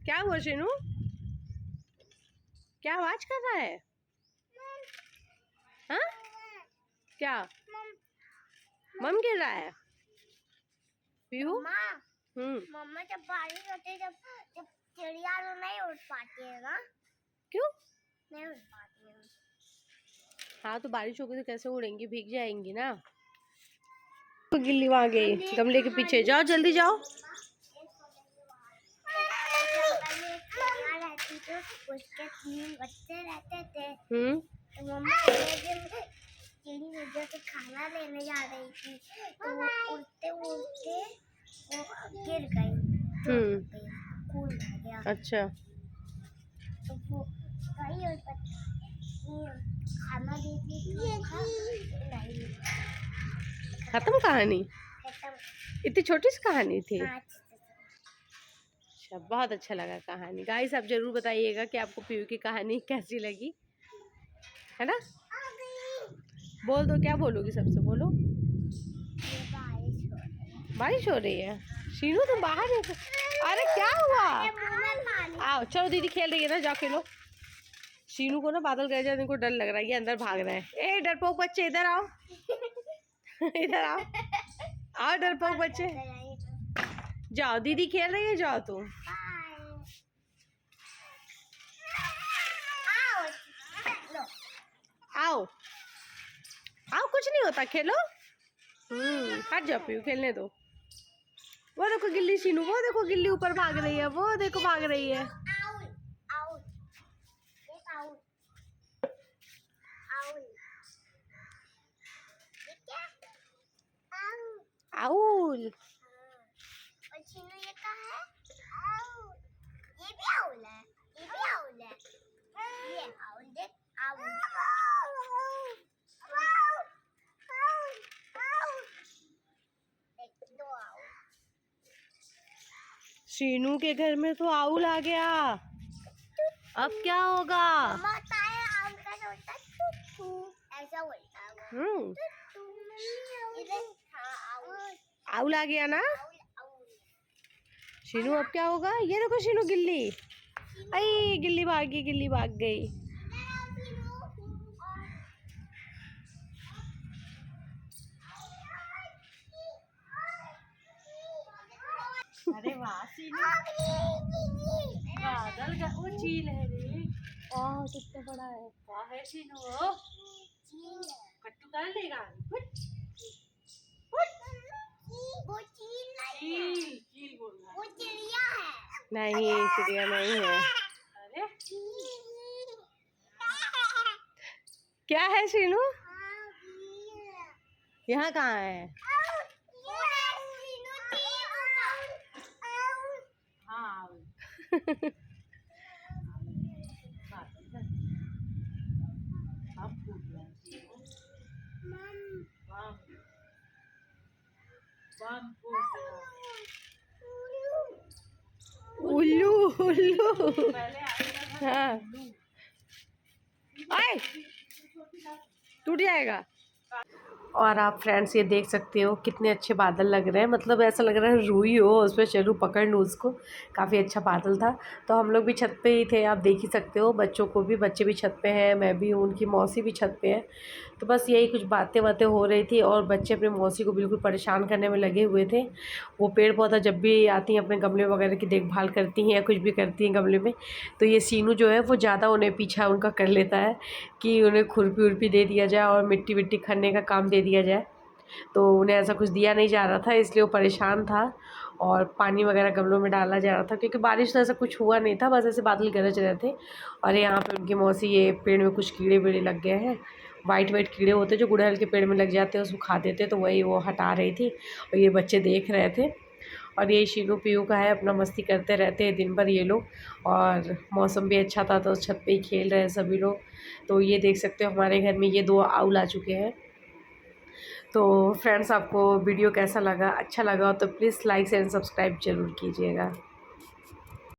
क्या हुआ शीनू? क्या आवाज कर रहा है? हाँ क्या मम गिर रहा है? पीहू मम्मा जब बारिश होती है जब जब चिड़िया तो नहीं उड़ पाती है ना। क्यों नहीं उड़ पाती है? हाँ तो बारिश होगी तो कैसे उड़ेंगी, भीग जाएंगी ना। तो गिल्ली वहां गई गमले के पीछे, जाओ जल्दी जाओ। उसके 3 बच्चे रहते थे। तो मम्मा चिड़ी मुझे से खाना लेने जा रही थी तो वो उड़ते उड़ते वो गिर गई। कूद गया। अच्छा तो वो गई और खाना देती नहीं। खत्म कहानी? इतनी छोटी सी कहानी थी? अच्छा बहुत अच्छा लगा कहानी। गाइस आप जरूर बताइएगा कि आपको पीयू की कहानी कैसी लगी, है ना। बोल दो, क्या बोलोगी सबसे, बोलो। बारिश हो रही है। शीनू तुम बाहर है? अरे क्या हुआ? आओ चलो दीदी खेल रही है ना, जाओ खेलो। शीनू को ना बादल गरज जाने को डर लग रहा है, ये अंदर भाग रहा है। ए डरपोक बच्चे इधर आओ। इधर आओ, आओ डरपोक बच्चे, जाओ दीदी खेल रही है, जाओ तुम। आओ आओ, कुछ नहीं होता, खेलो। हट जाओ पीयू, खेलने दो। वो देखो गिल्ली शीनू, वो देखो गिल्ली ऊपर भाग रही है, वो देखो भाग रही है। आउल। और शीनू ये क्या है? आउल। ये भी आउल है, ये भी आउल है। ये आउल देख, आउल। शीनू के घर में तो आउल आ गया, अब क्या होगा? आउल आ गया ना शीनू, अब क्या होगा? ये देखो शीनू गिल्ली, आई गिल्ली भागी, गिल्ली भाग गई। अरे वाह शीनू, बादल का वो झील है रे। ओह कितना बड़ा है, वाह है शीनू। कट्टू कर लेगा। वो चील नहीं, वो चिड़िया है। नहीं चिड़िया नहीं है। अरे क्या है शीनू? यहाँ कहाँ है? हाँ उल्लू उल्लू, हाँ आए टूट जाएगा। और आप फ्रेंड्स ये देख सकते हो कितने अच्छे बादल लग रहे हैं, मतलब ऐसा लग रहा है रूई हो उस पर चलूँ पकड़ लूँ उसको। काफ़ी अच्छा बादल था। तो हम लोग भी छत पे ही थे, आप देख ही सकते हो। बच्चों को भी, बच्चे भी छत पे हैं, मैं भी हूँ, उनकी मौसी भी छत पे है। तो बस यही कुछ बातें हो रही थी और बच्चे अपनी मौसी को बिल्कुल परेशान करने में लगे हुए थे। वो पेड़ पौधा जब भी आती हैं अपने गमले वगैरह की देखभाल करती हैं या कुछ भी करती हैं गमले में, तो ये शीनू जो है वो ज़्यादा उन्हें पीछा उनका कर लेता है कि उन्हें खुरपी उर्पी दे दिया जाए और मिट्टी विट्टी खनने का काम दे दिया जाए। तो उन्हें ऐसा कुछ दिया नहीं जा रहा था, इसलिए वो परेशान था और पानी वगैरह गमलों में डाला जा रहा था, क्योंकि बारिश तो ऐसा कुछ हुआ नहीं था, बस ऐसे बादल गरज रहे थे। और यहाँ पे उनकी मौसी, ये पेड़ में कुछ कीड़े वीड़े लग गए हैं, वाइट वाइट कीड़े होते जो गुड़हल के पेड़ में लग जाते हैं, उसको खा देते, तो वही वो हटा रही थी और ये बच्चे देख रहे थे। और ये शीनू पीयू का है, अपना मस्ती करते रहते हैं दिन भर ये लोग। और मौसम भी अच्छा था तो छत पे ही खेल रहे हैं सभी लोग। तो ये देख सकते हो हमारे घर में ये 2 आउल आ चुके हैं। तो फ्रेंड्स आपको वीडियो कैसा लगा? अच्छा लगा तो प्लीज़ लाइक एंड सब्सक्राइब ज़रूर कीजिएगा।